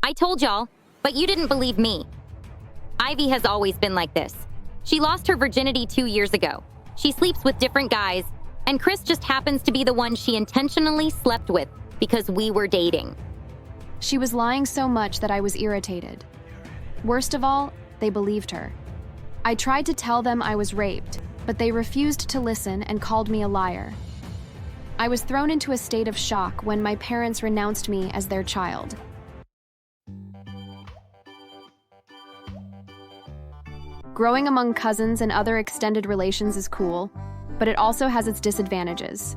I told y'all, but you didn't believe me. Ivy has always been like this. She lost her virginity 2 years ago. She sleeps with different guys, and Chris just happens to be the one she intentionally slept with because we were dating. She was lying so much that I was irritated. Worst of all, they believed her. I tried to tell them I was raped, but they refused to listen and called me a liar. I was thrown into a state of shock when my parents renounced me as their child. Growing among cousins and other extended relations is cool, but it also has its disadvantages.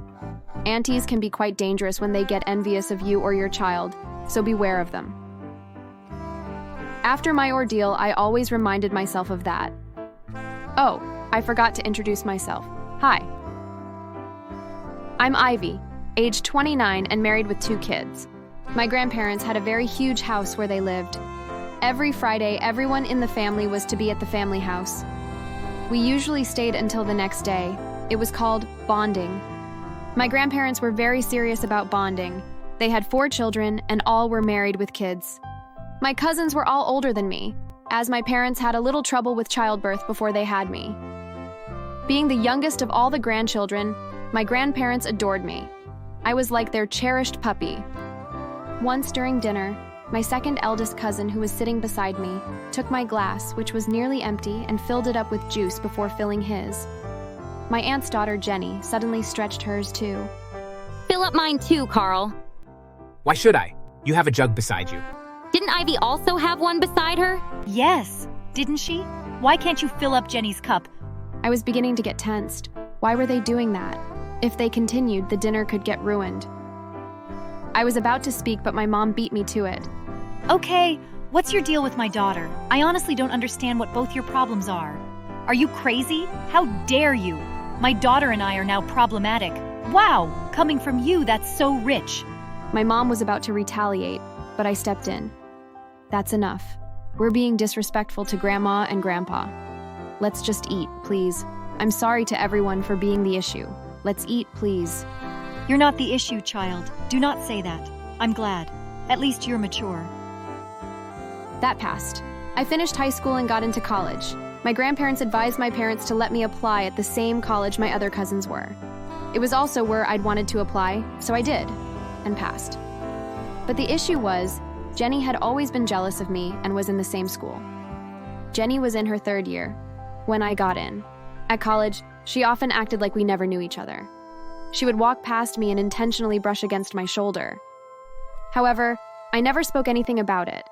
Aunties can be quite dangerous when they get envious of you or your child, so beware of them. After my ordeal, I always reminded myself of that. Oh, I forgot to introduce myself. Hi. I'm Ivy, age 29 and married with 2 kids. My grandparents had a very huge house where they lived. Every Friday, everyone in the family was to be at the family house. We usually stayed until the next day. It was called bonding. My grandparents were very serious about bonding. They had 4 children, and all were married with kids. My cousins were all older than me, as my parents had a little trouble with childbirth before they had me. Being the youngest of all the grandchildren, my grandparents adored me. I was like their cherished puppy. Once during dinner, my second eldest cousin, who was sitting beside me, took my glass, which was nearly empty, and filled it up with juice before filling his. My aunt's daughter, Jenny, suddenly stretched hers too. Fill up mine too, Carl. Why should I? You have a jug beside you. Didn't Ivy also have one beside her? Yes, didn't she? Why can't you fill up Jenny's cup? I was beginning to get tensed. Why were they doing that? If they continued, the dinner could get ruined. I was about to speak, but my mom beat me to it. Okay, what's your deal with my daughter? I honestly don't understand what both your problems are. Are you crazy? How dare you? My daughter and I are now problematic. Wow, coming from you, that's so rich. My mom was about to retaliate, but I stepped in. That's enough. We're being disrespectful to Grandma and Grandpa. Let's just eat, please. I'm sorry to everyone for being the issue. Let's eat, please. You're not the issue, child. Do not say that. I'm glad. At least you're mature. That passed. I finished high school and got into college. My grandparents advised my parents to let me apply at the same college my other cousins were. It was also where I'd wanted to apply, so I did, and passed. But the issue was, Jenny had always been jealous of me and was in the same school. Jenny was in her 3rd year when I got in. At college, she often acted like we never knew each other. She would walk past me and intentionally brush against my shoulder. However, I never spoke anything about it.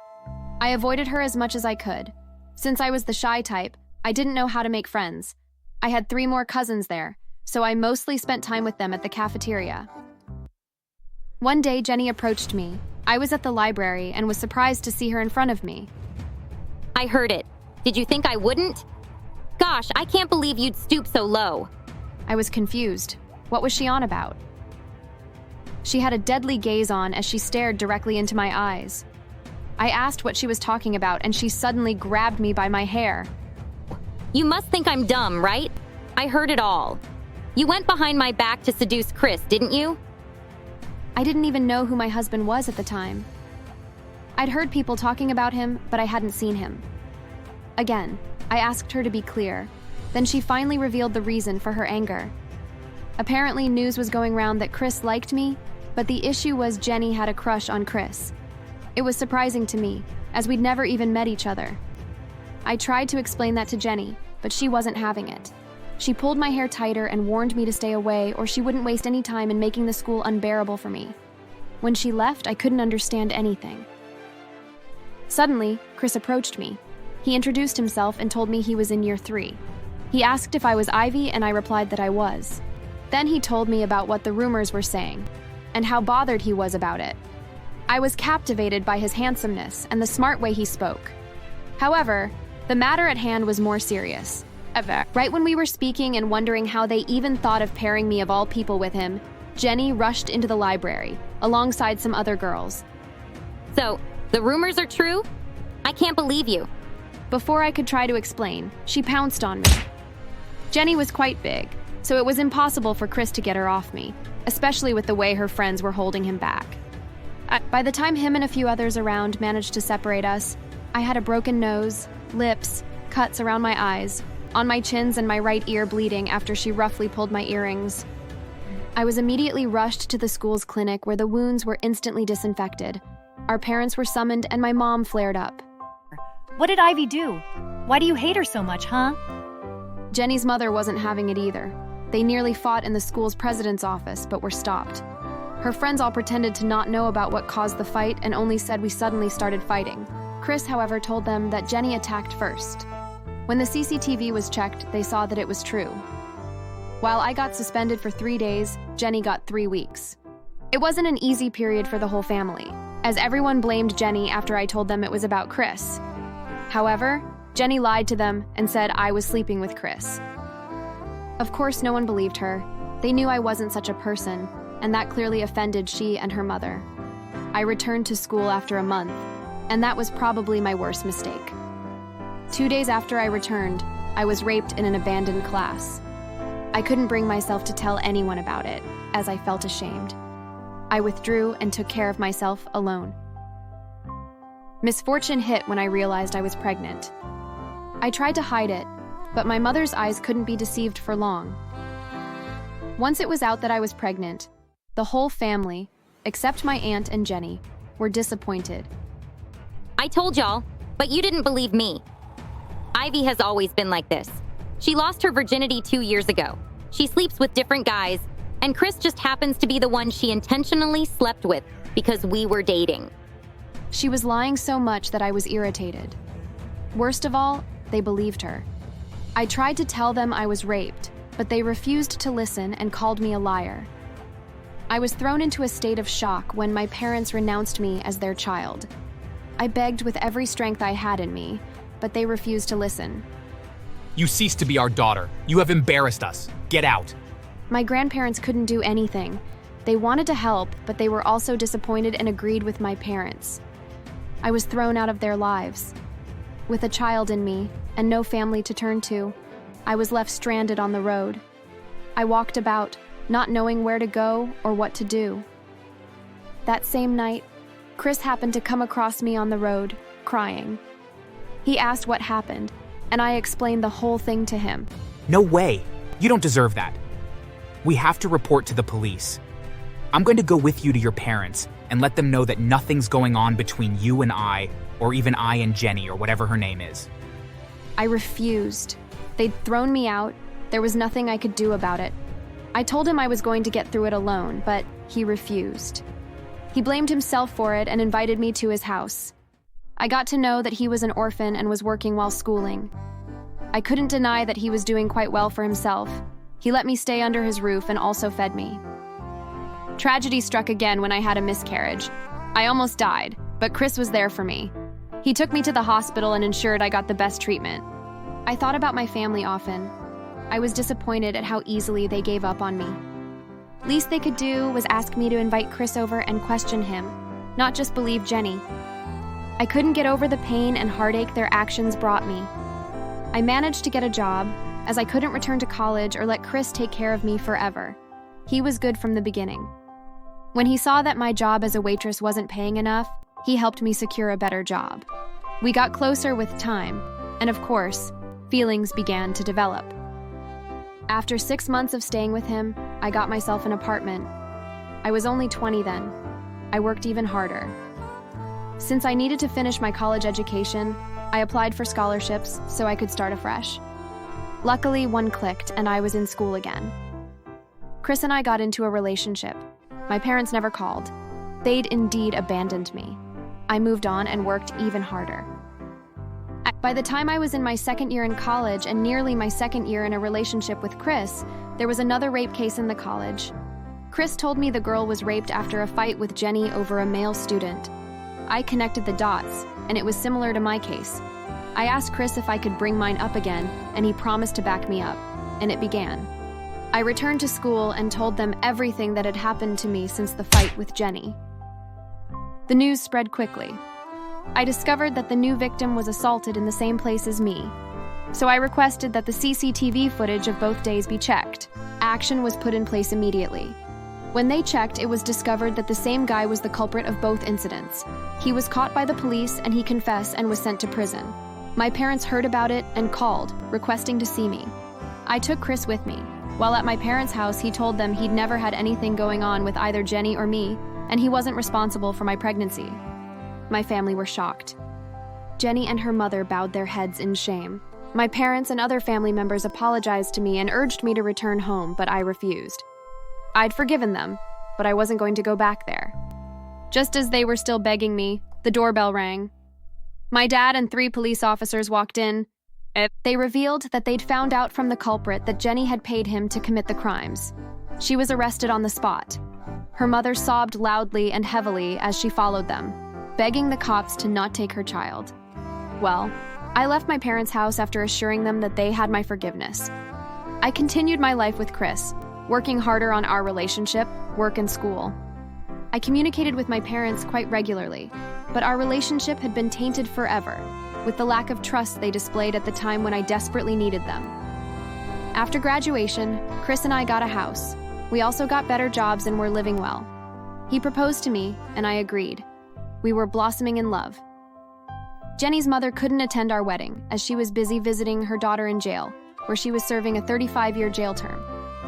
I avoided her as much as I could. Since I was the shy type, I didn't know how to make friends. I had 3 more cousins there, so I mostly spent time with them at the cafeteria. One day, Jenny approached me. I was at the library and was surprised to see her in front of me. I heard it. Did you think I wouldn't? Gosh, I can't believe you'd stoop so low. I was confused. What was she on about? She had a deadly gaze on as she stared directly into my eyes. I asked what she was talking about, and she suddenly grabbed me by my hair. You must think I'm dumb, right? I heard it all. You went behind my back to seduce Chris, didn't you? I didn't even know who my husband was at the time. I'd heard people talking about him, but I hadn't seen him. Again, I asked her to be clear. Then she finally revealed the reason for her anger. Apparently, news was going round that Chris liked me, but the issue was Jenny had a crush on Chris. It was surprising to me, as we'd never even met each other. I tried to explain that to Jenny, but she wasn't having it. She pulled my hair tighter and warned me to stay away, or she wouldn't waste any time in making the school unbearable for me. When she left, I couldn't understand anything. Suddenly, Chris approached me. He introduced himself and told me he was in year 3. He asked if I was Ivy, and I replied that I was. Then he told me about what the rumors were saying, and how bothered he was about it. I was captivated by his handsomeness and the smart way he spoke. However, the matter at hand was more serious. Right when we were speaking and wondering how they even thought of pairing me of all people with him, Jenny rushed into the library, alongside some other girls. So, the rumors are true? I can't believe you. Before I could try to explain, she pounced on me. Jenny was quite big, so it was impossible for Chris to get her off me, especially with the way her friends were holding him back. By the time him and a few others around managed to separate us, I had a broken nose, lips, cuts around my eyes, on my chins and my right ear bleeding after she roughly pulled my earrings. I was immediately rushed to the school's clinic where the wounds were instantly disinfected. Our parents were summoned and my mom flared up. What did Ivy do? Why do you hate her so much, huh? Jenny's mother wasn't having it either. They nearly fought in the school's president's office, but were stopped. Her friends all pretended to not know about what caused the fight and only said we suddenly started fighting. Chris, however, told them that Jenny attacked first. When the CCTV was checked, they saw that it was true. While I got suspended for 3 days, Jenny got 3 weeks. It wasn't an easy period for the whole family, as everyone blamed Jenny after I told them it was about Chris. However, Jenny lied to them and said I was sleeping with Chris. Of course, no one believed her. They knew I wasn't such a person, and that clearly offended she and her mother. I returned to school after a month, and that was probably my worst mistake. 2 days after I returned, I was raped in an abandoned class. I couldn't bring myself to tell anyone about it, as I felt ashamed. I withdrew and took care of myself alone. Misfortune hit when I realized I was pregnant. I tried to hide it, but my mother's eyes couldn't be deceived for long. Once it was out that I was pregnant, the whole family, except my aunt and Jenny, were disappointed. I told y'all, but you didn't believe me. Ivy has always been like this. She lost her virginity 2 years ago. She sleeps with different guys, and Chris just happens to be the one she intentionally slept with because we were dating. She was lying so much that I was irritated. Worst of all, they believed her. I tried to tell them I was raped, but they refused to listen and called me a liar. I was thrown into a state of shock when my parents renounced me as their child. I begged with every strength I had in me, but they refused to listen. You cease to be our daughter. You have embarrassed us. Get out. My grandparents couldn't do anything. They wanted to help, but they were also disappointed and agreed with my parents. I was thrown out of their lives. With a child in me and no family to turn to, I was left stranded on the road. I walked about, not knowing where to go or what to do. That same night, Chris happened to come across me on the road, crying. He asked what happened, and I explained the whole thing to him. No way. You don't deserve that. We have to report to the police. I'm going to go with you to your parents and let them know that nothing's going on between you and I, or even I and Jenny, or whatever her name is. I refused. They'd thrown me out. There was nothing I could do about it. I told him I was going to get through it alone, but he refused. He blamed himself for it and invited me to his house. I got to know that he was an orphan and was working while schooling. I couldn't deny that he was doing quite well for himself. He let me stay under his roof and also fed me. Tragedy struck again when I had a miscarriage. I almost died, but Chris was there for me. He took me to the hospital and ensured I got the best treatment. I thought about my family often. I was disappointed at how easily they gave up on me. Least they could do was ask me to invite Chris over and question him, not just believe Jenny. I couldn't get over the pain and heartache their actions brought me. I managed to get a job, as I couldn't return to college or let Chris take care of me forever. He was good from the beginning. When he saw that my job as a waitress wasn't paying enough, he helped me secure a better job. We got closer with time, and of course, feelings began to develop. After 6 months of staying with him, I got myself an apartment. I was only 20 then. I worked even harder. Since I needed to finish my college education, I applied for scholarships so I could start afresh. Luckily, one clicked and I was in school again. Chris and I got into a relationship. My parents never called. They'd indeed abandoned me. I moved on and worked even harder. By the time I was in my second year in college and nearly my second year in a relationship with Chris, there was another rape case in the college. Chris told me the girl was raped after a fight with Jenny over a male student. I connected the dots, and it was similar to my case. I asked Chris if I could bring mine up again, and he promised to back me up, and it began. I returned to school and told them everything that had happened to me since the fight with Jenny. The news spread quickly. I discovered that the new victim was assaulted in the same place as me. So I requested that the CCTV footage of both days be checked. Action was put in place immediately. When they checked, it was discovered that the same guy was the culprit of both incidents. He was caught by the police and he confessed and was sent to prison. My parents heard about it and called, requesting to see me. I took Chris with me. While at my parents' house, he told them he'd never had anything going on with either Jenny or me, and he wasn't responsible for my pregnancy. My family were shocked. Jenny and her mother bowed their heads in shame. My parents and other family members apologized to me and urged me to return home, but I refused. I'd forgiven them, but I wasn't going to go back there. Just as they were still begging me, the doorbell rang. My dad and 3 police officers walked in. They revealed that they'd found out from the culprit that Jenny had paid him to commit the crimes. She was arrested on the spot. Her mother sobbed loudly and heavily as she followed them, begging the cops to not take her child. Well, I left my parents' house after assuring them that they had my forgiveness. I continued my life with Chris, working harder on our relationship, work, and school. I communicated with my parents quite regularly, but our relationship had been tainted forever with the lack of trust they displayed at the time when I desperately needed them. After graduation, Chris and I got a house. We also got better jobs and were living well. He proposed to me, and I agreed. We were blossoming in love. Jenny's mother couldn't attend our wedding as she was busy visiting her daughter in jail, where she was serving a 35-year jail term.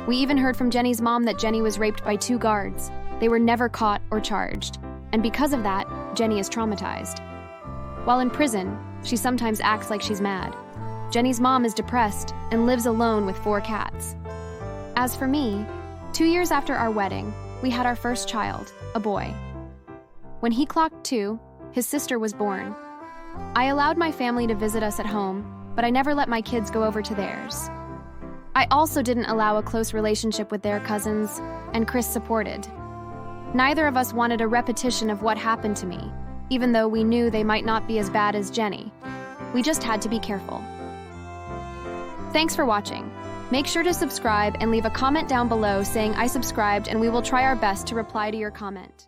We even heard from Jenny's mom that Jenny was raped by 2 guards. They were never caught or charged, and because of that, Jenny is traumatized. While in prison, she sometimes acts like she's mad. Jenny's mom is depressed and lives alone with 4 cats. As for me, 2 years after our wedding, we had our first child, a boy. When he clocked 2, his sister was born. I allowed my family to visit us at home, but I never let my kids go over to theirs. I also didn't allow a close relationship with their cousins, and Chris supported. Neither of us wanted a repetition of what happened to me, even though we knew they might not be as bad as Jenny. We just had to be careful. Thanks for watching. Make sure to subscribe and leave a comment down below saying I subscribed, and we will try our best to reply to your comment.